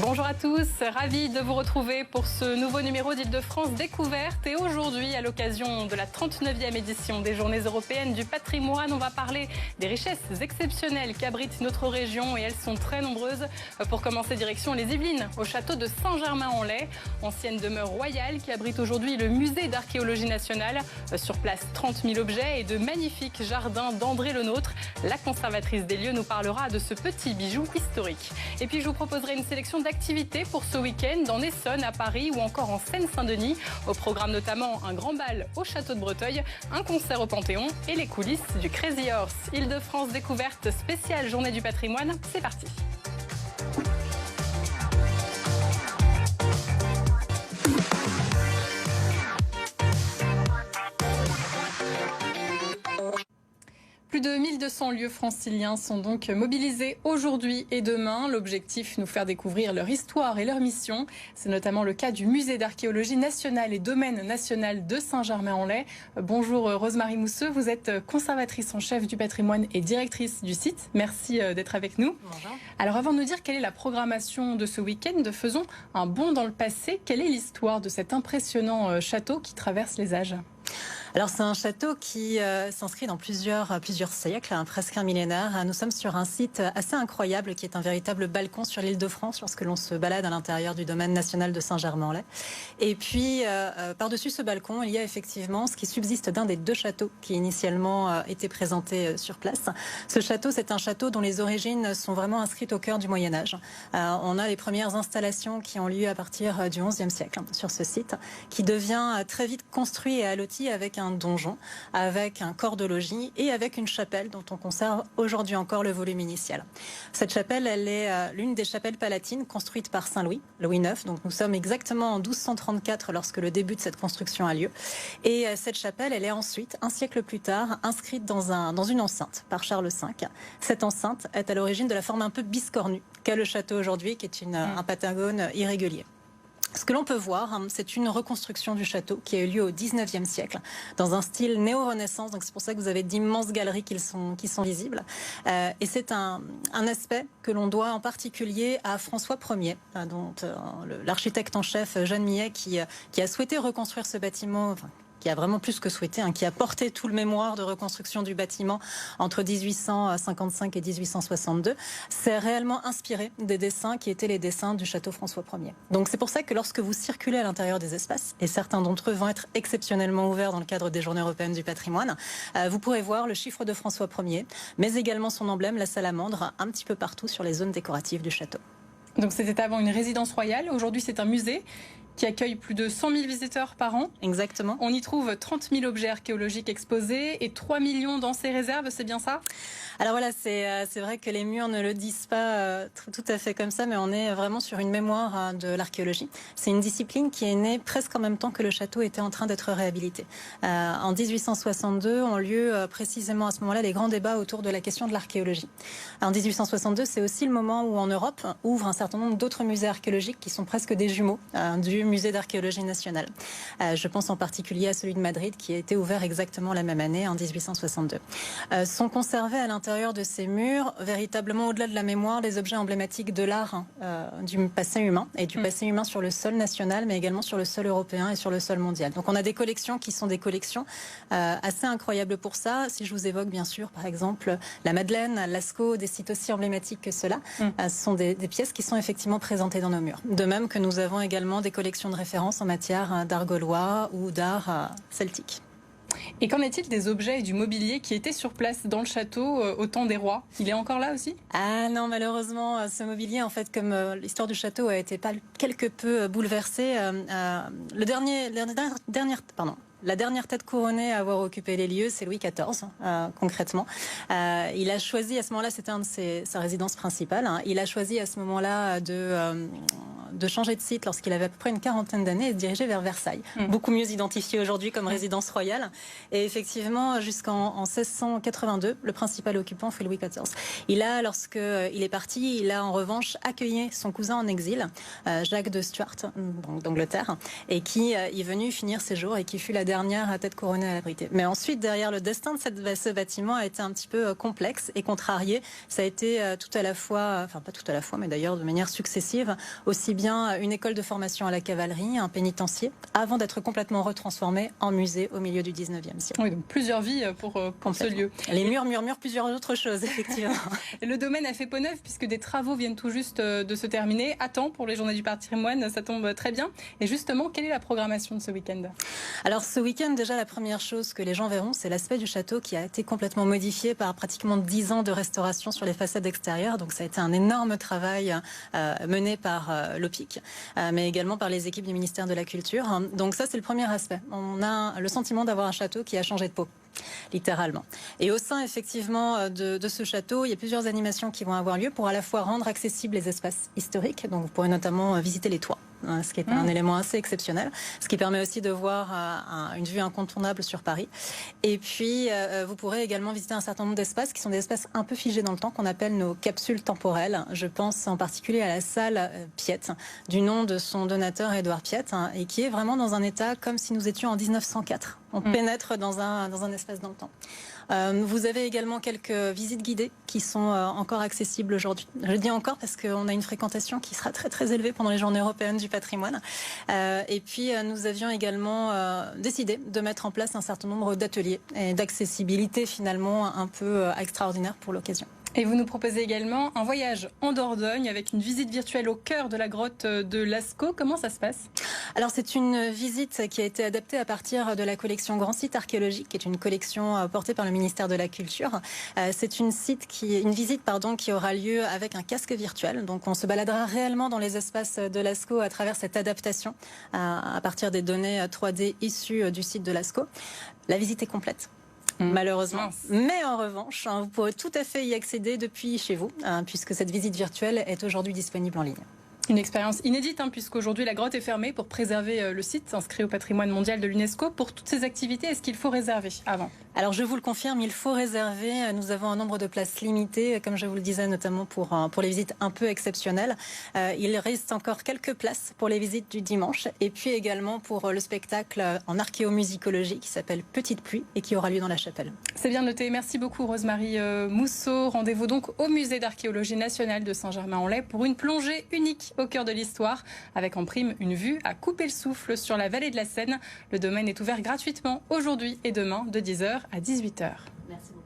Bonjour à tous, ravi de vous retrouver pour ce nouveau numéro d'Île-de-France Découverte. Et aujourd'hui, à l'occasion de la 39e édition des Journées européennes du patrimoine, on va parler des richesses exceptionnelles qu'abrite notre région et elles sont très nombreuses. Pour commencer, direction les Yvelines, au château de Saint-Germain-en-Laye, ancienne demeure royale qui abrite aujourd'hui le musée d'archéologie nationale. Sur place, 30 000 objets et de magnifiques jardins d'André Lenôtre. La conservatrice des lieux nous parlera de ce petit bijou historique. Et puis je vous proposerai une sélection d'activités pour ce week-end en Essonne, à Paris ou encore en Seine-Saint-Denis. Au programme notamment un grand bal au château de Breteuil, un concert au Panthéon et les coulisses du Crazy Horse. Île-de-France Découverte spéciale Journée du patrimoine, c'est parti. Plus de 1200 lieux franciliens sont donc mobilisés aujourd'hui et demain. L'objectif, nous faire découvrir leur histoire et leur mission. C'est notamment le cas du musée d'archéologie nationale et domaine national de Saint-Germain-en-Laye. Bonjour Rosemarie Mousseux, vous êtes conservatrice en chef du patrimoine et directrice du site. Merci d'être avec nous. Bonjour. Alors avant de nous dire quelle est la programmation de ce week-end, faisons un bond dans le passé. Quelle est l'histoire de cet impressionnant château qui traverse les âges ? Alors c'est un château qui s'inscrit dans plusieurs siècles, presque un millénaire. Nous sommes sur un site assez incroyable qui est un véritable balcon sur l'Île-de-France lorsque l'on se balade à l'intérieur du domaine national de Saint-Germain-en-Laye. Et puis par-dessus ce balcon, il y a effectivement ce qui subsiste d'un des deux châteaux qui initialement étaient présentés sur place. Ce château, c'est un château dont les origines sont vraiment inscrites au cœur du Moyen-Âge. On a les premières installations qui ont lieu à partir du XIe siècle sur ce site, qui devient très vite construit et alloti avec un donjon, avec un corps de logis et avec une chapelle dont on conserve aujourd'hui encore le volume initial. Cette chapelle, elle est l'une des chapelles palatines construites par Saint Louis, Louis IX. Donc nous sommes exactement en 1234 lorsque le début de cette construction a lieu. Et cette chapelle, elle est ensuite, un siècle plus tard, inscrite dans une enceinte par Charles V. Cette enceinte est à l'origine de la forme un peu biscornue qu'a le château aujourd'hui, qui est un pentagone irrégulier. Ce que l'on peut voir, c'est une reconstruction du château qui a eu lieu au XIXe siècle, dans un style néo-renaissance. Donc c'est pour ça que vous avez d'immenses galeries qui sont visibles. Et c'est un aspect que l'on doit en particulier à François Ier, dont l'architecte en chef Jeanne Millet, qui a souhaité reconstruire ce bâtiment. Qui a vraiment plus que souhaité, qui a porté tout le mémoire de reconstruction du bâtiment entre 1855 et 1862, s'est réellement inspiré des dessins qui étaient les dessins du château François Ier. Donc c'est pour ça que lorsque vous circulez à l'intérieur des espaces, et certains d'entre eux vont être exceptionnellement ouverts dans le cadre des Journées européennes du patrimoine, vous pourrez voir le chiffre de François Ier, mais également son emblème, la salamandre, un petit peu partout sur les zones décoratives du château. Donc c'était avant une résidence royale, aujourd'hui c'est un musée qui accueille plus de 100 000 visiteurs par an. Exactement. On y trouve 30 000 objets archéologiques exposés et 3 millions dans ses réserves, c'est bien ça ? Alors voilà, c'est vrai que les murs ne le disent pas tout à fait comme ça, mais on est vraiment sur une mémoire de l'archéologie. C'est une discipline qui est née presque en même temps que le château était en train d'être réhabilité. En 1862 ont lieu précisément à ce moment-là les grands débats autour de la question de l'archéologie. En 1862, c'est aussi le moment où en Europe ouvre un certain nombre d'autres musées archéologiques qui sont presque des jumeaux du musée d'archéologie nationale. Je pense en particulier à celui de Madrid qui a été ouvert exactement la même année, en 1862. Sont conservés à l'intérieur de ces murs, véritablement au-delà de la mémoire, les objets emblématiques de l'art du passé humain, et du passé humain sur le sol national, mais également sur le sol européen et sur le sol mondial. Donc on a des collections qui sont des collections assez incroyables pour ça. Si je vous évoque bien sûr, par exemple, la Madeleine, Lascaux, des sites aussi emblématiques que cela, ce sont des pièces qui sont effectivement présentées dans nos murs. De même que nous avons également des collections de référence en matière d'art gaulois ou d'art celtique. Et qu'en est-il des objets et du mobilier qui étaient sur place dans le château au temps des rois ? Il est encore là aussi ? Ah non, malheureusement, ce mobilier, en fait, comme l'histoire du château a été quelque peu bouleversée, la dernière tête couronnée à avoir occupé les lieux, c'est Louis XIV, concrètement. Il a choisi à ce moment-là, c'était sa résidence principale, il a choisi à ce moment-là de changer de site lorsqu'il avait à peu près une quarantaine d'années et de diriger vers Versailles. Beaucoup mieux identifié aujourd'hui comme résidence royale. Et effectivement, jusqu'en 1682, le principal occupant fut Louis XIV. Lorsqu'il est parti, il a en revanche accueilli son cousin en exil, Jacques de Stuart, donc d'Angleterre, et qui est venu finir ses jours et qui fut la dernière à tête couronnée à l'abriter. Mais ensuite, derrière le destin de ce bâtiment a été un petit peu complexe et contrarié. Ça a été tout à la fois, enfin pas tout à la fois, mais d'ailleurs de manière successive, aussi bien une école de formation à la cavalerie, un pénitencier, avant d'être complètement retransformé en musée au milieu du 19e siècle. Oui, donc plusieurs vies pour ce lieu. Les murs murmurent plusieurs autres choses, effectivement. Le domaine a fait peau neuve puisque des travaux viennent tout juste de se terminer. À temps pour les Journées du patrimoine, ça tombe très bien. Et justement, quelle est la programmation de ce week-end? Alors ce week-end, déjà la première chose que les gens verront, c'est l'aspect du château qui a été complètement modifié par pratiquement 10 ans de restauration sur les façades extérieures. Donc ça a été un énorme travail mené par l'OPIC, mais également par les équipes du ministère de la Culture. Donc ça, c'est le premier aspect. On a le sentiment d'avoir un château qui a changé de peau, littéralement. Et au sein, effectivement, de ce château, il y a plusieurs animations qui vont avoir lieu pour à la fois rendre accessibles les espaces historiques. Donc vous pourrez notamment visiter les toits, ce qui est un élément assez exceptionnel, ce qui permet aussi de voir une vue incontournable sur Paris. Et puis, vous pourrez également visiter un certain nombre d'espaces qui sont des espaces un peu figés dans le temps, qu'on appelle nos capsules temporelles. Je pense en particulier à la salle Piette, du nom de son donateur Édouard Piette, et qui est vraiment dans un état comme si nous étions en 1904. On pénètre dans un espace dans le temps. Vous avez également quelques visites guidées qui sont encore accessibles aujourd'hui. Je le dis encore parce qu'on a une fréquentation qui sera très très élevée pendant les Journées européennes du patrimoine. Et puis nous avions également décidé de mettre en place un certain nombre d'ateliers et d'accessibilité finalement un peu extraordinaire pour l'occasion. Et vous nous proposez également un voyage en Dordogne avec une visite virtuelle au cœur de la grotte de Lascaux. Comment ça se passe? Alors c'est une visite qui a été adaptée à partir de la collection Grand Site Archéologique, qui est une collection portée par le ministère de la Culture. C'est une visite qui aura lieu avec un casque virtuel. Donc on se baladera réellement dans les espaces de Lascaux à travers cette adaptation à partir des données 3D issues du site de Lascaux. La visite est complète. Malheureusement. Mais en revanche, vous pourrez tout à fait y accéder depuis chez vous, puisque cette visite virtuelle est aujourd'hui disponible en ligne. Une expérience inédite, puisqu'aujourd'hui la grotte est fermée pour préserver le site inscrit au patrimoine mondial de l'UNESCO. Pour toutes ces activités, est-ce qu'il faut réserver avant? Alors je vous le confirme, il faut réserver. Nous avons un nombre de places limité, comme je vous le disais, notamment pour les visites un peu exceptionnelles. Il reste encore quelques places pour les visites du dimanche et puis également pour le spectacle en archéomusicologie qui s'appelle Petite Pluie et qui aura lieu dans la chapelle. C'est bien noté. Merci beaucoup Rosemarie Mousseau. Rendez-vous donc au musée d'archéologie nationale de Saint-Germain-en-Laye pour une plongée unique au cœur de l'histoire, avec en prime une vue à couper le souffle sur la vallée de la Seine. Le domaine est ouvert gratuitement aujourd'hui et demain de 10h à 18h. Merci beaucoup.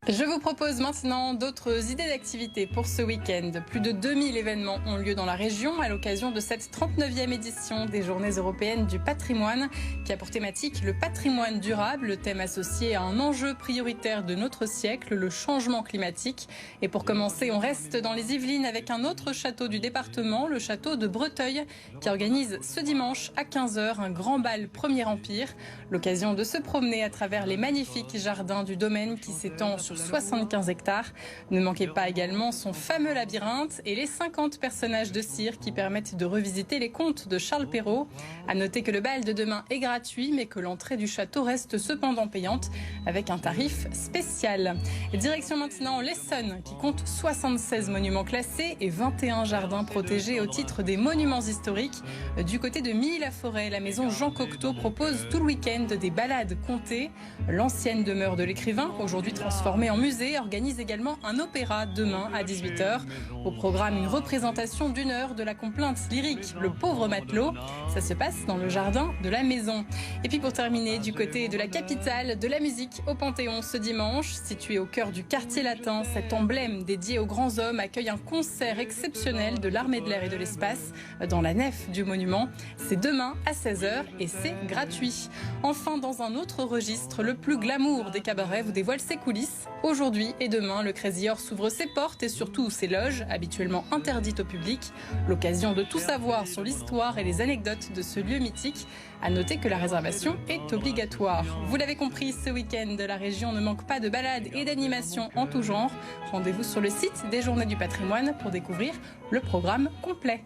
Je vous propose maintenant d'autres idées d'activités pour ce week-end. Plus de 2000 événements ont lieu dans la région à l'occasion de cette 39e édition des Journées européennes du patrimoine qui a pour thématique le patrimoine durable, le thème associé à un enjeu prioritaire de notre siècle, le changement climatique. Et pour commencer, on reste dans les Yvelines avec un autre château du département, le château de Breteuil, qui organise ce dimanche à 15h un grand bal Premier Empire. L'occasion de se promener à travers les magnifiques jardins du domaine qui s'étend sur 75 hectares. Ne manquez pas également son fameux labyrinthe et les 50 personnages de cire qui permettent de revisiter les contes de Charles Perrault. À noter que le bal de demain est gratuit, mais que l'entrée du château reste cependant payante avec un tarif spécial. Direction maintenant l'Essonne qui compte 76 monuments classés et 21 jardins protégés au titre des monuments historiques. Du côté de Milly-la-Forêt, la maison Jean Cocteau propose tout le week-end des balades comptées. L'ancienne demeure de l'écrivain, aujourd'hui transformée en musée, organise également un opéra demain à 18h. Au programme, une représentation d'1 heure de la complainte lyrique Le pauvre matelot. Ça se passe dans le jardin de la maison. Et puis pour terminer, du côté de la capitale de la musique au Panthéon ce dimanche, situé au cœur du quartier latin, cet emblème dédié aux grands hommes accueille un concert exceptionnel de l'armée de l'air et de l'espace dans la nef du monument. C'est demain à 16h et c'est gratuit. Enfin, dans un autre registre, le plus glamour des cabarets vous dévoile ses coulisses. Aujourd'hui et demain, le Crazy Horse ouvre ses portes et surtout ses loges, habituellement interdites au public. L'occasion de tout savoir sur l'histoire et les anecdotes de ce lieu mythique. À noter que la réservation est obligatoire. Vous l'avez compris, ce week-end, la région ne manque pas de balades et d'animations en tout genre. Rendez-vous sur le site des Journées du Patrimoine pour découvrir le programme complet.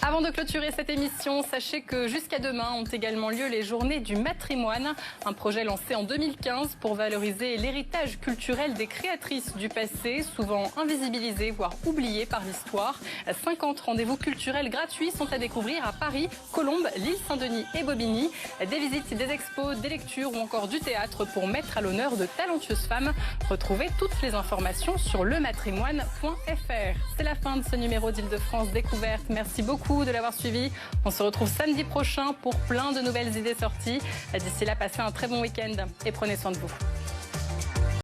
Avant de clôturer cette émission, sachez que jusqu'à demain ont également lieu les Journées du Matrimoine, un projet lancé en 2015 pour valoriser l'héritage culturel des créatrices du passé, souvent invisibilisées, voire oubliées par l'histoire. 50 rendez-vous culturels gratuits sont à découvrir à Paris, Colombes, l'île Saint-Denis et Bobigny. Des visites, des expos, des lectures ou encore du théâtre pour mettre à l'honneur de talentueuses femmes. Retrouvez toutes les informations sur lematrimoine.fr. C'est la fin de ce numéro d'Île-de-France Découverte. Merci beaucoup de l'avoir suivi. On se retrouve samedi prochain pour plein de nouvelles idées sorties. D'ici là, passez un très bon week-end et prenez soin de vous.